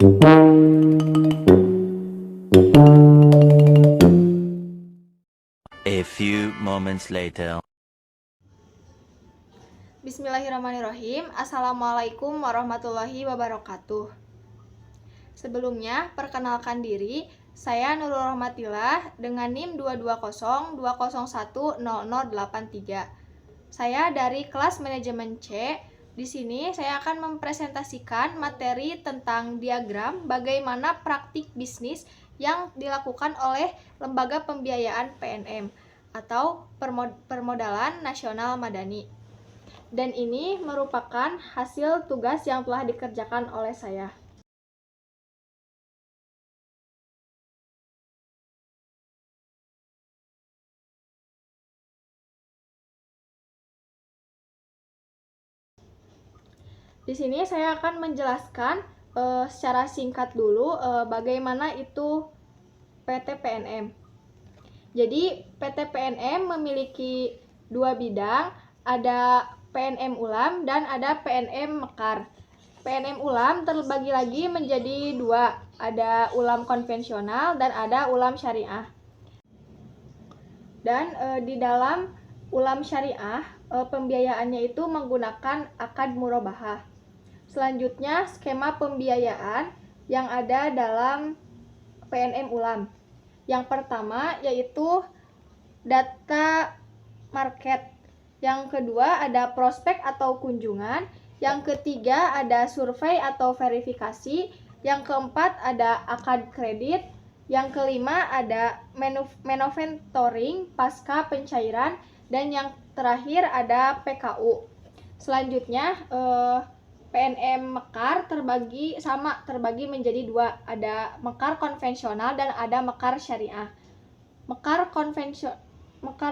A few moments later. Bismillahirrahmanirrahim. Assalamualaikum warahmatullahi wabarakatuh. Sebelumnya, perkenalkan diri, saya Nurul Rahmatillah dengan NIM 22020010083. Saya dari kelas manajemen C. Di sini saya akan mempresentasikan materi tentang diagram bagaimana praktik bisnis yang dilakukan oleh Lembaga Pembiayaan PNM atau Permodalan Nasional Madani. Dan ini merupakan hasil tugas yang telah dikerjakan oleh saya. Di sini saya akan menjelaskan secara singkat dulu bagaimana itu PT PNM. Jadi PT PNM memiliki dua bidang, ada PNM Ulam dan ada PNM Mekar. PNM Ulam terbagi lagi menjadi dua, ada ulam konvensional dan ada ulam syariah. Dan di dalam ulam syariah pembiayaannya itu menggunakan akad murabahah. Selanjutnya skema pembiayaan yang ada dalam PNM Ulam. Yang pertama yaitu data market. Yang kedua ada prospek atau kunjungan. Yang ketiga ada survei atau verifikasi. Yang keempat ada akad kredit. Yang kelima ada manoventoring pasca pencairan. Dan yang terakhir ada PKU. Selanjutnya PNM Mekar terbagi menjadi dua, ada Mekar konvensional dan ada Mekar syariah. Mekar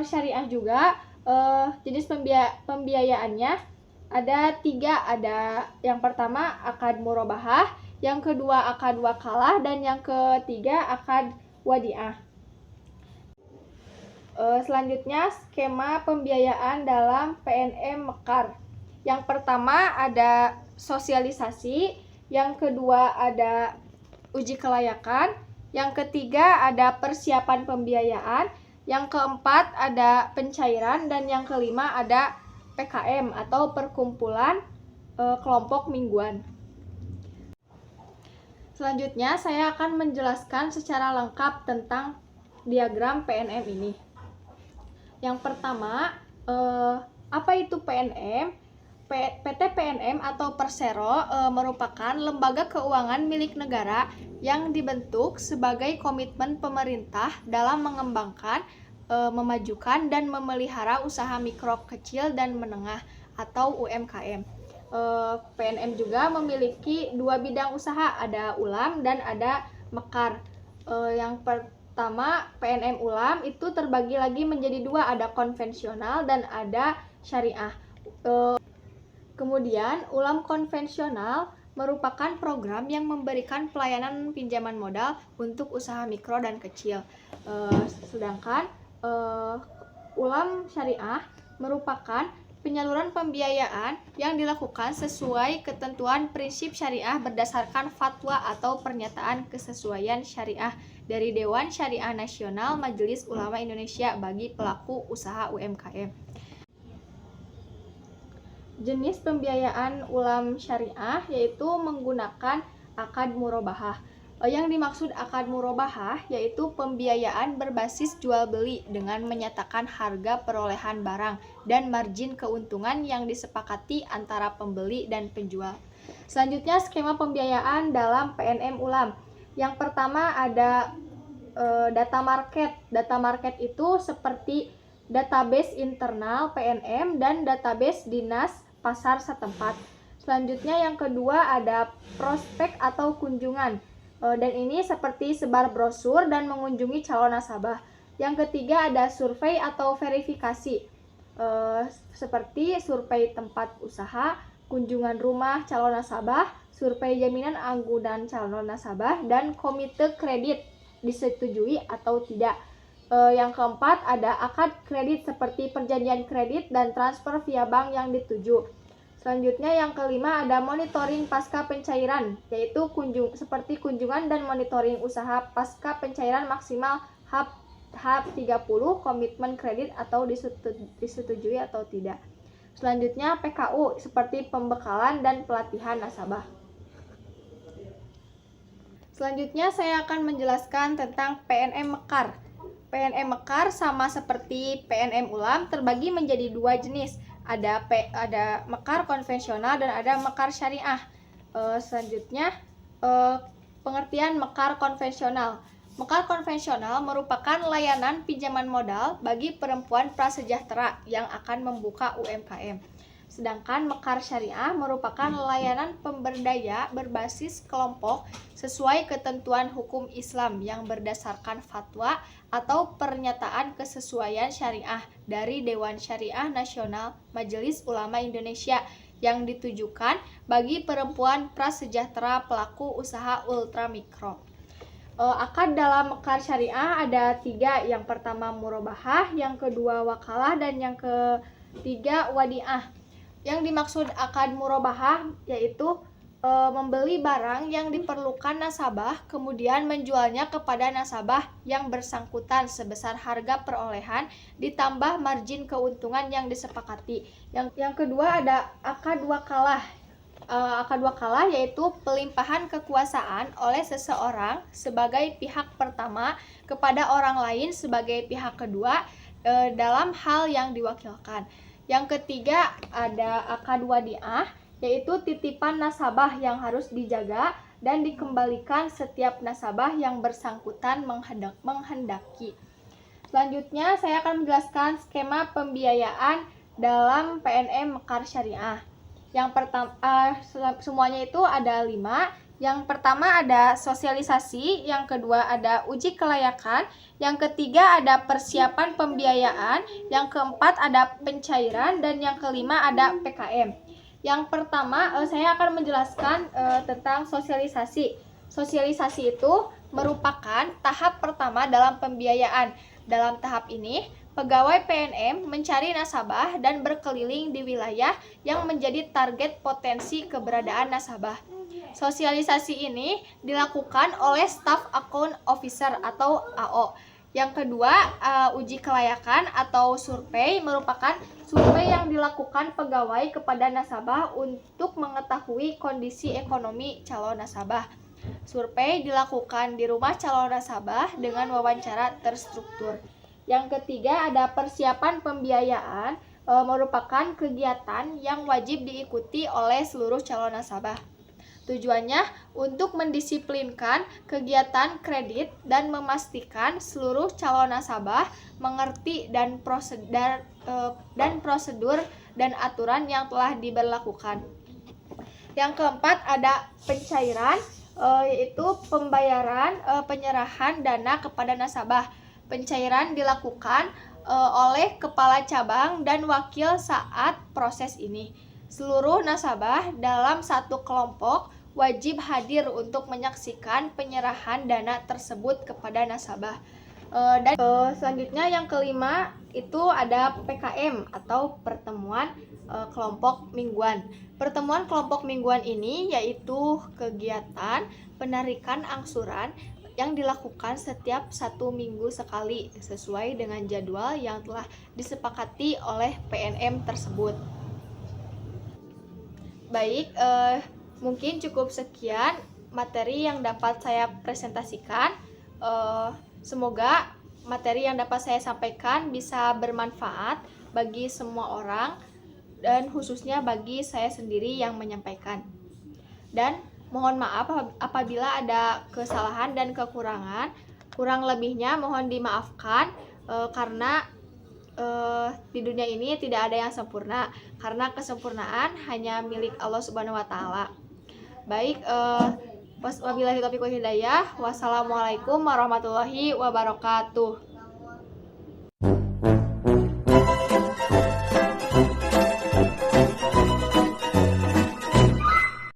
syariah juga jenis pembiayaannya ada tiga, ada yang pertama akad murabahah, yang kedua akad wakalah, dan yang ketiga akad wadiah. Selanjutnya skema pembiayaan dalam PNM Mekar. Yang pertama ada sosialisasi, yang kedua ada uji kelayakan, yang ketiga ada persiapan pembiayaan, yang keempat ada pencairan, dan yang kelima ada PKM atau perkumpulan kelompok mingguan. Selanjutnya saya akan menjelaskan secara lengkap tentang diagram PNM ini. Yang pertama, apa itu PNM? PT PNM atau Persero merupakan lembaga keuangan milik negara yang dibentuk sebagai komitmen pemerintah dalam mengembangkan, memajukan, dan memelihara usaha mikro, kecil, dan menengah atau UMKM. PNM juga memiliki dua bidang usaha, ada Ulam dan ada Mekar. Yang pertama PNM Ulam itu terbagi lagi menjadi dua, ada konvensional dan ada syariah. Kemudian, ulam konvensional merupakan program yang memberikan pelayanan pinjaman modal untuk usaha mikro dan kecil. Sedangkan ulam syariah merupakan penyaluran pembiayaan yang dilakukan sesuai ketentuan prinsip syariah berdasarkan fatwa atau pernyataan kesesuaian syariah dari Dewan Syariah Nasional Majelis Ulama Indonesia bagi pelaku usaha UMKM. Jenis pembiayaan ulam syariah yaitu menggunakan akad murabahah. Yang dimaksud akad murabahah yaitu pembiayaan berbasis jual beli dengan menyatakan harga perolehan barang dan margin keuntungan yang disepakati antara pembeli dan penjual. Selanjutnya skema pembiayaan dalam PNM Ulam. Yang pertama ada data market. Data market itu seperti database internal PNM dan database dinas pasar setempat. Selanjutnya yang kedua ada prospek atau kunjungan, dan ini seperti sebar brosur dan mengunjungi calon nasabah. Yang ketiga ada survei atau verifikasi, seperti survei tempat usaha, kunjungan rumah calon nasabah, survei jaminan anggunan calon nasabah, dan komite kredit disetujui atau tidak. Yang keempat ada akad kredit seperti perjanjian kredit dan transfer via bank yang dituju. Selanjutnya yang kelima ada monitoring pasca pencairan, yaitu seperti kunjungan dan monitoring usaha pasca pencairan maksimal H30, komitmen kredit atau disetujui atau tidak. Selanjutnya PKU seperti pembekalan dan pelatihan nasabah. Selanjutnya saya akan menjelaskan tentang PNM Mekar. PNM Mekar sama seperti PNM Ulam terbagi menjadi dua jenis. Ada Mekar konvensional dan ada Mekar syariah. Selanjutnya pengertian Mekar konvensional. Mekar konvensional merupakan layanan pinjaman modal bagi perempuan prasejahtera yang akan membuka UMKM. Sedangkan Mekar syariah merupakan layanan pemberdaya berbasis kelompok sesuai ketentuan hukum Islam yang berdasarkan fatwa atau pernyataan kesesuaian syariah dari Dewan Syariah Nasional Majelis Ulama Indonesia yang ditujukan bagi perempuan prasejahtera pelaku usaha ultramikro. Akad dalam Mekar syariah ada 3, yang pertama murobahah, yang kedua wakalah, dan yang ketiga wadiah. Yang dimaksud akad murobahah yaitu membeli barang yang diperlukan nasabah kemudian menjualnya kepada nasabah yang bersangkutan sebesar harga perolehan ditambah margin keuntungan yang disepakati. Yang kedua ada akad wakalah. Akad wakalah yaitu pelimpahan kekuasaan oleh seseorang sebagai pihak pertama kepada orang lain sebagai pihak kedua dalam hal yang diwakilkan. Yang ketiga ada akad wadiah, yaitu titipan nasabah yang harus dijaga dan dikembalikan setiap nasabah yang bersangkutan menghendaki. Selanjutnya saya akan menjelaskan skema pembiayaan dalam PNM Mekar Syariah. Yang pertama, semuanya itu ada 5. Yang pertama ada sosialisasi, yang kedua ada uji kelayakan, yang ketiga ada persiapan pembiayaan, yang keempat ada pencairan, dan yang kelima ada PKM. Yang pertama saya akan menjelaskan tentang sosialisasi. Sosialisasi itu merupakan tahap pertama dalam pembiayaan. Dalam tahap ini, pegawai PNM mencari nasabah dan berkeliling di wilayah yang menjadi target potensi keberadaan nasabah. Sosialisasi ini dilakukan oleh Staff Account Officer atau AO. Yang kedua, uji kelayakan atau survei merupakan survei yang dilakukan pegawai kepada nasabah untuk mengetahui kondisi ekonomi calon nasabah. Survei dilakukan di rumah calon nasabah dengan wawancara terstruktur. Yang ketiga ada persiapan pembiayaan, merupakan kegiatan yang wajib diikuti oleh seluruh calon nasabah. Tujuannya untuk mendisiplinkan kegiatan kredit dan memastikan seluruh calon nasabah mengerti dan prosedur dan aturan yang telah diberlakukan. Yang keempat ada pencairan, yaitu pembayaran penyerahan dana kepada nasabah. Pencairan dilakukan oleh kepala cabang dan wakil saat proses ini. Seluruh nasabah dalam satu kelompok wajib hadir untuk menyaksikan penyerahan dana tersebut kepada nasabah. Dan selanjutnya yang kelima itu ada PKM atau pertemuan kelompok mingguan. Pertemuan kelompok mingguan ini yaitu kegiatan penarikan angsuran yang dilakukan setiap 1 minggu sekali sesuai dengan jadwal yang telah disepakati oleh PNM tersebut. Baik, mungkin cukup sekian materi yang dapat saya presentasikan. Semoga materi yang dapat saya sampaikan bisa bermanfaat bagi semua orang dan khususnya bagi saya sendiri yang menyampaikan. Dan mohon maaf apabila ada kesalahan dan kekurangan. Kurang lebihnya mohon dimaafkan karena di dunia ini tidak ada yang sempurna, karena kesempurnaan hanya milik Allah Subhanahu wa taala. Baik, wabillahi taufiq wal hidayah. Wassalamualaikum warahmatullahi wabarakatuh.